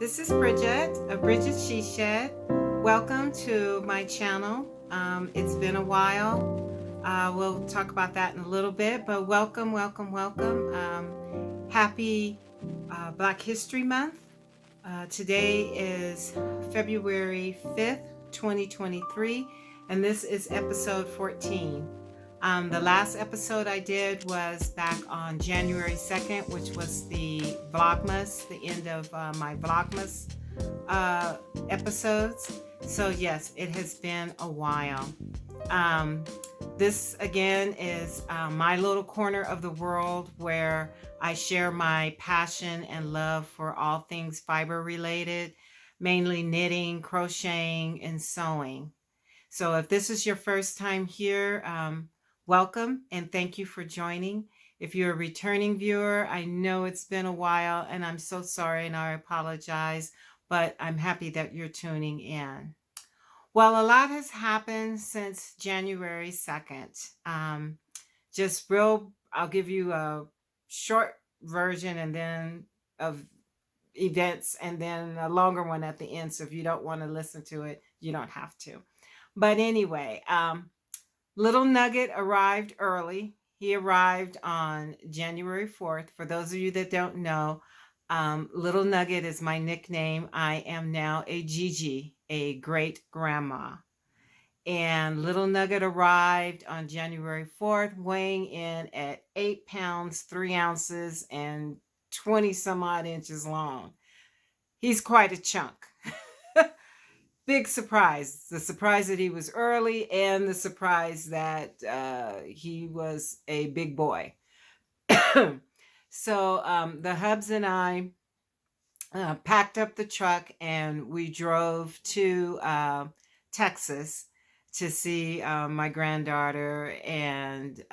This is Brigitte of Brigitte She Shed. Welcome to my channel. It's been a while. We'll talk about that in a little bit, but welcome, welcome, welcome. Happy Black History Month. Today is February 5th, 2023, and this is episode 14. The last episode I did was back on January 2nd, which was the Vlogmas, the end of my Vlogmas episodes. So yes, it has been a while. This again is my little corner of the world where I share my passion and love for all things fiber related, mainly knitting, crocheting, and sewing. So if this is your first time here, welcome and thank you for joining. If you're a returning viewer, I know it's been a while and I'm so sorry and I apologize, but I'm happy that you're tuning in. Well, a lot has happened since January 2nd. I'll give you a short version and then of events and then a longer one at the end. So if you don't want to listen to it, you don't have to. But anyway, Little Nugget arrived early. He arrived on January 4th. For those of you that don't know, Little Nugget is my nickname. I am now a Gigi, a great grandma. And Little Nugget arrived on January 4th, weighing in at 8 pounds, 3 ounces, and 20 some odd inches long. He's quite a chunk. Big surprise. The surprise that he was early and the surprise that he was a big boy. So the hubs and I packed up the truck and we drove to Texas to see my granddaughter and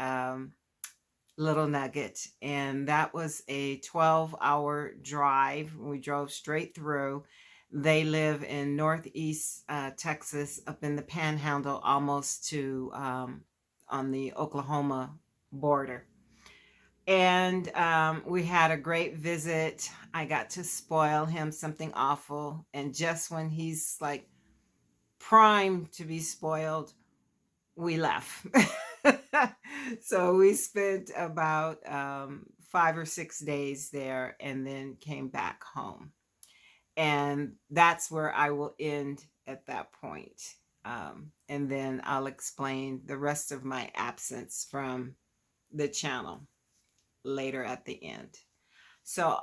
Little Nugget. And that was a 12-hour drive. We drove straight through. They live in northeast Texas, up in the Panhandle, almost to on the Oklahoma border. And we had a great visit. I got to spoil him something awful. And just when he's like primed to be spoiled, we left. So we spent about 5 or 6 days there and then came back home. And that's where I will end at that point. And then I'll explain the rest of my absence from the channel later at the end. So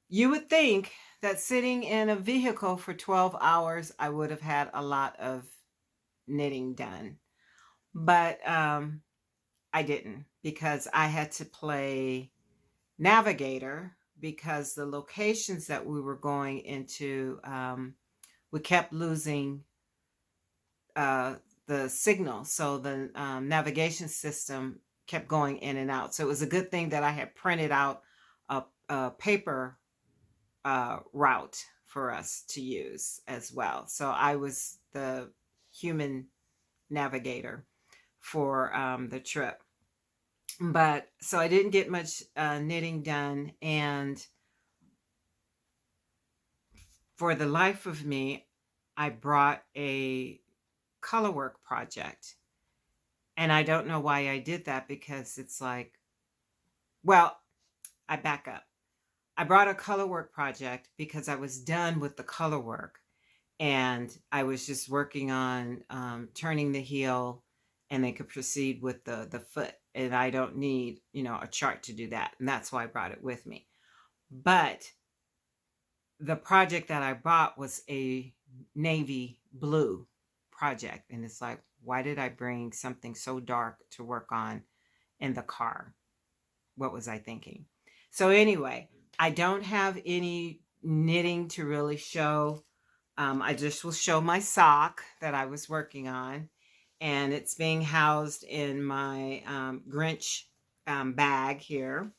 you would think that sitting in a vehicle for 12 hours, I would have had a lot of knitting done. But I didn't, because I had to play navigator, because the locations that we were going into, we kept losing the signal. So the navigation system kept going in and out. So it was a good thing that I had printed out a paper route for us to use as well. So I was the human navigator for the trip. But so I didn't get much knitting done. And for the life of me, I brought a color work project. And I don't know why I did that, because it's like, well, I back up. I brought a color work project because I was done with the color work. And I was just working on turning the heel, and they could proceed with the foot. And I don't need, a chart to do that. And that's why I brought it with me. But the project that I bought was a navy blue project. And it's like, why did I bring something so dark to work on in the car? What was I thinking? So anyway, I don't have any knitting to really show. I just will show my sock that I was working on. And it's being housed in my Grinch bag here.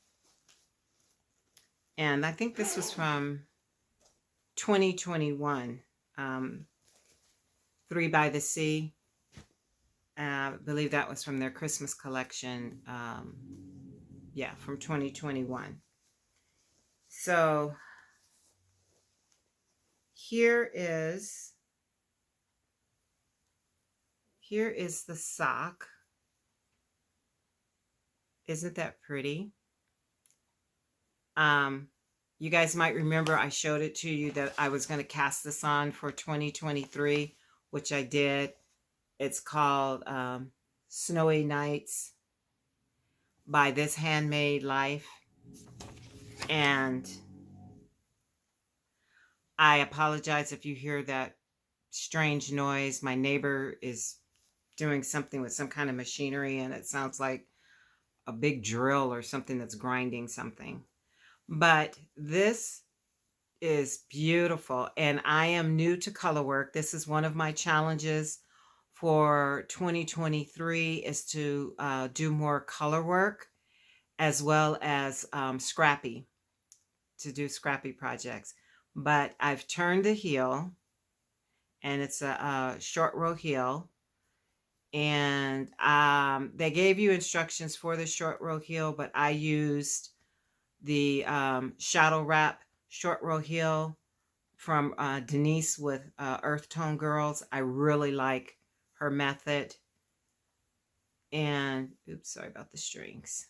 And I think this was from 2021, 3 by the Sea. I believe that was from their Christmas collection. Yeah, from 2021. So here is the sock. Isn't that pretty? Um, you guys might remember I showed it to you that I was going to cast this on for 2023, which I did. It's called Snowy Nights by This Handmade Life. And I apologize if you hear that strange noise. My neighbor is doing something with some kind of machinery, and it sounds like a big drill or something that's grinding something. But this is beautiful, and I am new to color work. This is one of my challenges for 2023 is to do more color work as well as to do scrappy projects. But I've turned the heel, and it's a short row heel, and they gave you instructions for the short row heel, but I used the shadow wrap short row heel from Denise with Earth Tone Girls. I really like her method. And oops, sorry about the strings.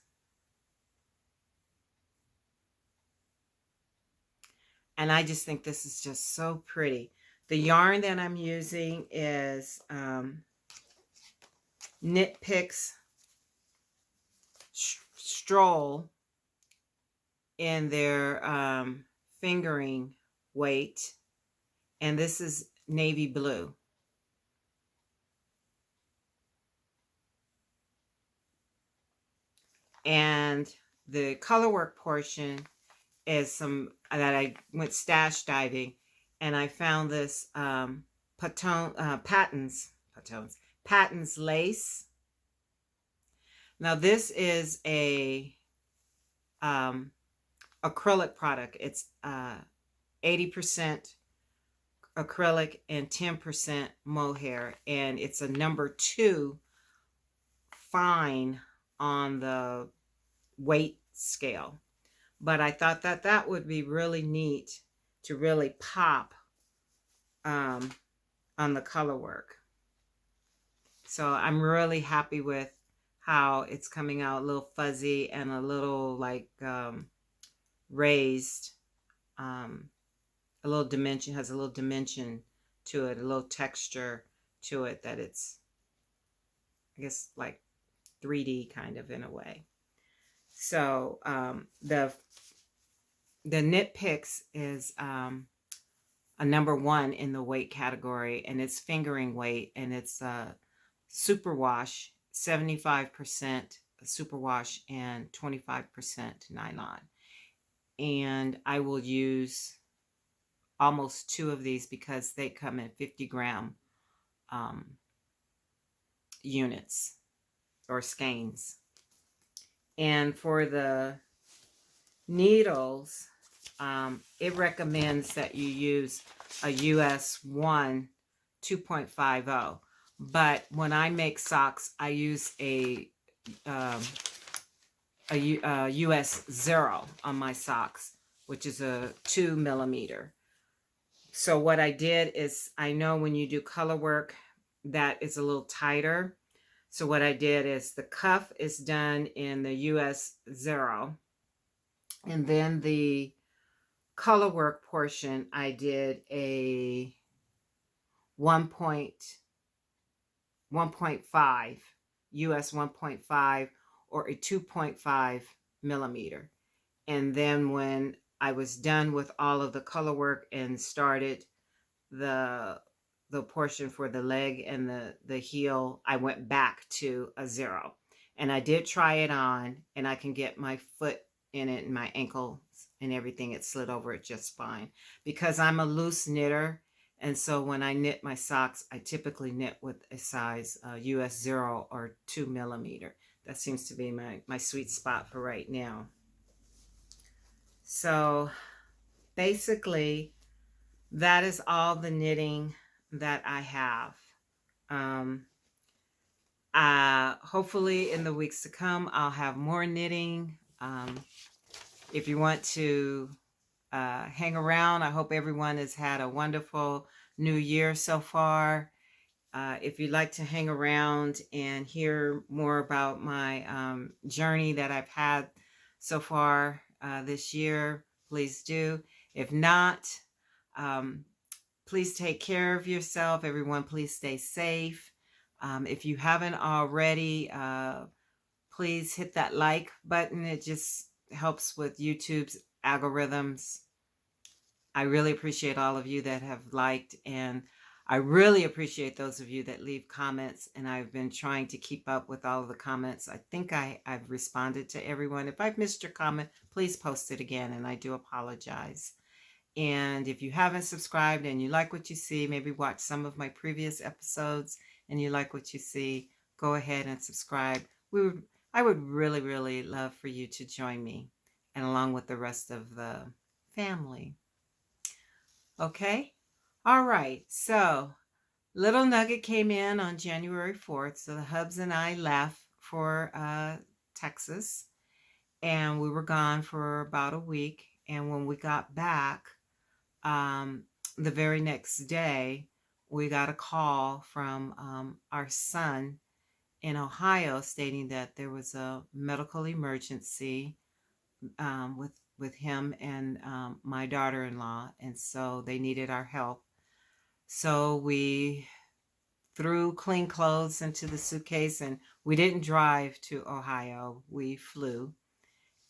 And I just think this is just so pretty. The yarn that I'm using is Knit Picks Stroll in their fingering weight. And this is navy blue. And the color work portion is some that I went stash diving, and I found this Patons lace. Now this is a acrylic product. It's 80% acrylic and 10% mohair, and it's a number 2 fine on the weight scale. But I thought that that would be really neat to really pop on the color work. So I'm really happy with how it's coming out, a little fuzzy and a little like raised, a little dimension, has a little dimension to it, a little texture to it, that it's, I guess, like 3D kind of in a way. So the Knit Picks is a number 1 in the weight category, and it's fingering weight, and it's superwash, 75% superwash and 25% nylon. And I will use almost 2 of these because they come in 50-gram units or skeins. And for the needles, it recommends that you use a US 1 2.50. But when I make socks, I use a US 0 on my socks, which is a 2 millimeter. So what I did is, I know when you do color work, that is a little tighter. So what I did is the cuff is done in the US 0. And then the color work portion, I did a 1.5, US 1.5 or a 2.5 millimeter. And then when I was done with all of the color work and started the portion for the leg and the heel, I went back to a 0. And I did try it on, and I can get my foot in it and my ankles and everything. It slid over it just fine because I'm a loose knitter. And so when I knit my socks, I typically knit with a size US 0 or 2 millimeter. That seems to be my sweet spot for right now. So basically, that is all the knitting that I have. Hopefully in the weeks to come, I'll have more knitting. If you want to hang around. I hope everyone has had a wonderful new year so far. If you'd like to hang around and hear more about my journey that I've had so far this year, please do. If not, um, please take care of yourself. Everyone, please stay safe. If you haven't already, please hit that like button. It just helps with YouTube's algorithms. I really appreciate all of you that have liked, and I really appreciate those of you that leave comments. And I've been trying to keep up with all of the comments. I think I've responded to everyone. If I've missed your comment, please post it again, and I do apologize. And if you haven't subscribed and you like what you see, maybe watch some of my previous episodes and you like what you see, go ahead and subscribe. I would really, really love for you to join me, and along with the rest of the family. Okay? All right. So, Little Nugget came in on January 4th. So the Hubs and I left for Texas, and we were gone for about a week. And when we got back, um, the very next day, we got a call from our son in Ohio stating that there was a medical emergency with him and my daughter-in-law, and so they needed our help. So we threw clean clothes into the suitcase, and we didn't drive to Ohio. We flew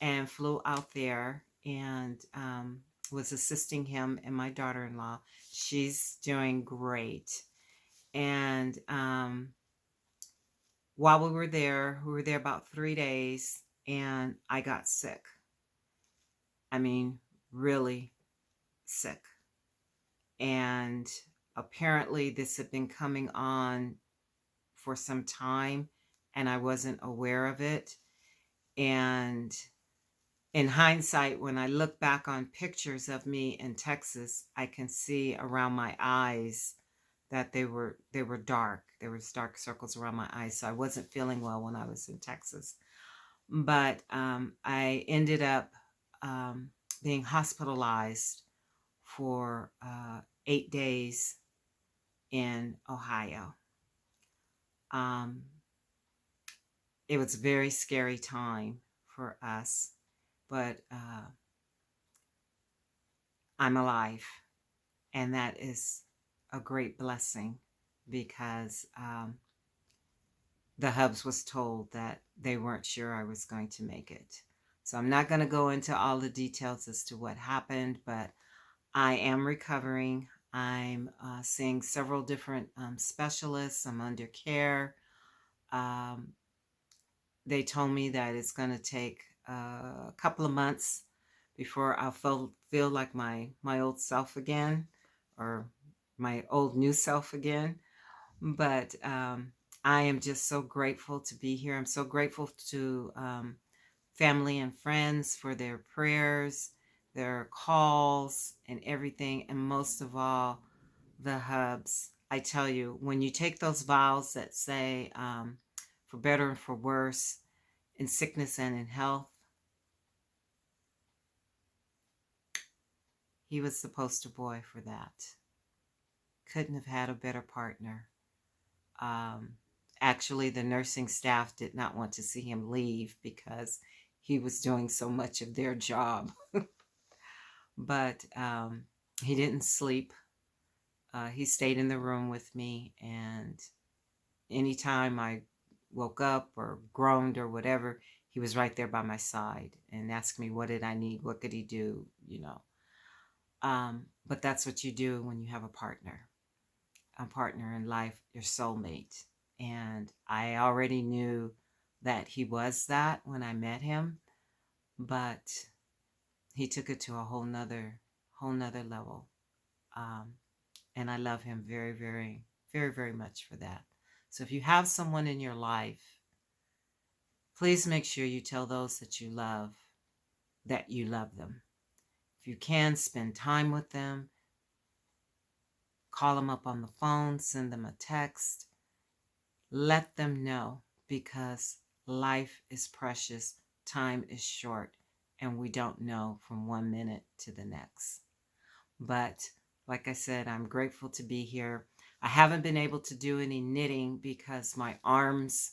out there, and was assisting him and my daughter-in-law. She's doing great. And while we were there about 3 days, and I got sick. I mean, really sick. And apparently this had been coming on for some time, and I wasn't aware of it. And in hindsight, when I look back on pictures of me in Texas, I can see around my eyes that they were dark. There was dark circles around my eyes, so I wasn't feeling well when I was in Texas. But I ended up being hospitalized for 8 days in Ohio. It was a very scary time for us, but I'm alive, and that is a great blessing, because the Hubs was told that they weren't sure I was going to make it. So I'm not going to go into all the details as to what happened, but I am recovering. I'm seeing several different specialists. I'm under care. They told me that it's going to take a couple of months before I'll feel like my old self again, or my old new self again. But I am just so grateful to be here. I'm so grateful to family and friends for their prayers, their calls, and everything. And most of all, the Hubs. I tell you, when you take those vows that say, for better and for worse, in sickness and in health, he was the poster boy for that. Couldn't have had a better partner. Actually, the nursing staff did not want to see him leave because he was doing so much of their job. But he didn't sleep. He stayed in the room with me, and anytime I woke up or groaned or whatever, he was right there by my side and asked me what did I need, what could he do, you know. But that's what you do when you have a partner in life, your soulmate. And I already knew that he was that when I met him, but he took it to a whole nother level. And I love him very, very, very, very much for that. So if you have someone in your life, please make sure you tell those that you love them. If you can, spend time with them. Call them up on the phone, send them a text. Let them know, because life is precious, time is short, and we don't know from one minute to the next. But like I said, I'm grateful to be here. I haven't been able to do any knitting because my arms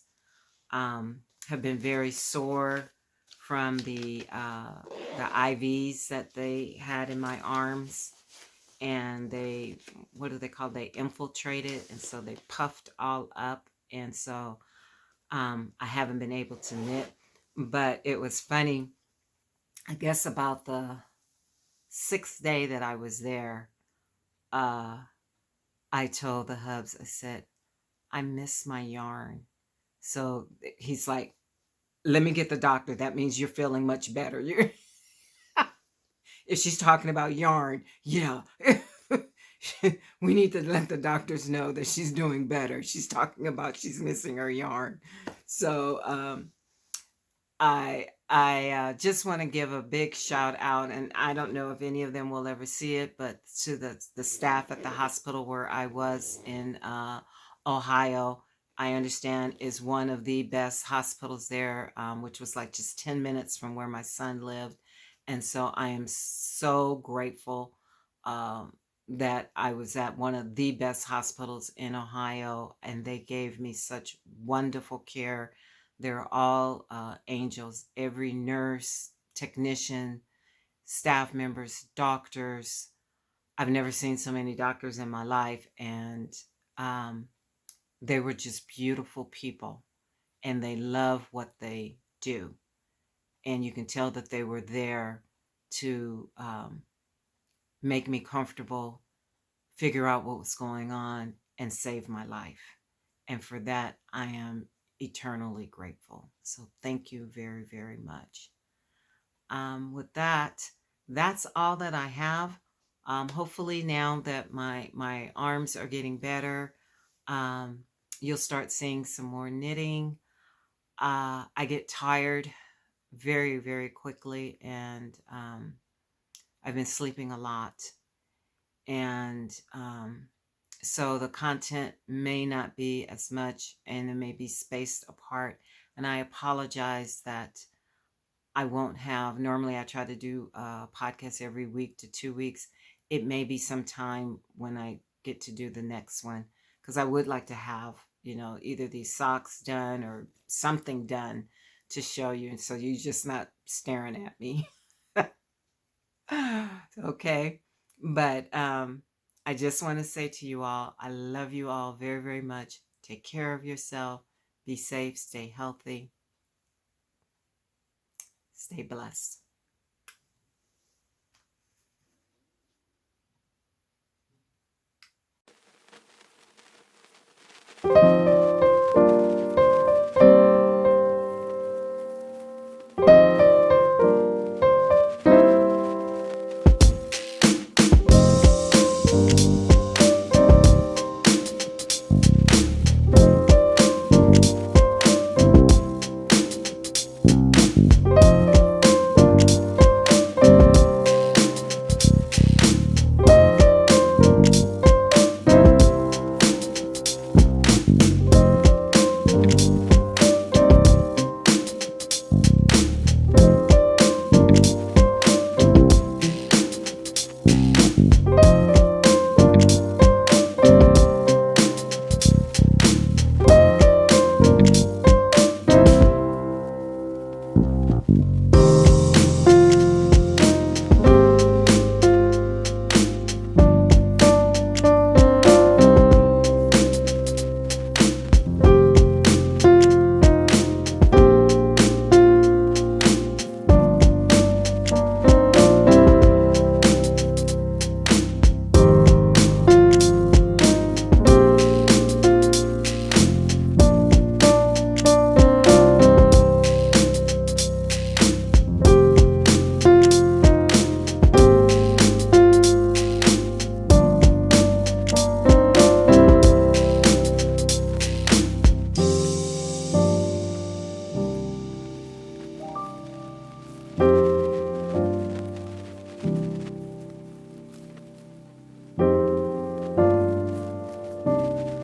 have been very sore from the IVs that they had in my arms, and they, what do they call, they infiltrated, and so they puffed all up, and so I haven't been able to knit. But it was funny, I guess about the 6th day that I was there, uh I told the hubs, I said, I miss my yarn. So he's like, let me get the doctor. That means you're feeling much better. You're if she's talking about yarn, yeah. We need to let the doctors know that she's doing better. She's talking about she's missing her yarn. So I just want to give a big shout out, and I don't know if any of them will ever see it, but to the staff at the hospital where I was in Ohio, I understand is one of the best hospitals there, which was like just 10 minutes from where my son lived. And so I am so grateful that I was at one of the best hospitals in Ohio, and they gave me such wonderful care. They're all angels. Every nurse, technician, staff members, doctors. I've never seen so many doctors in my life, and um, they were just beautiful people, and they love what they do. And you can tell that they were there to make me comfortable, figure out what was going on, and save my life. And for that, I am eternally grateful. So thank you very, very much. With that, that's all that I have. Hopefully now that my arms are getting better, um, you'll start seeing some more knitting. I get tired very, very quickly, and I've been sleeping a lot. And so the content may not be as much, and it may be spaced apart. And I apologize that I won't have, normally I try to do a podcast every week to 2 weeks. It may be sometime when I get to do the next one, because I would like to have, either these socks done or something done to show you. And so you're just not staring at me. Okay. But I just want to say to you all, I love you all very, very much. Take care of yourself. Be safe. Stay healthy. Stay blessed.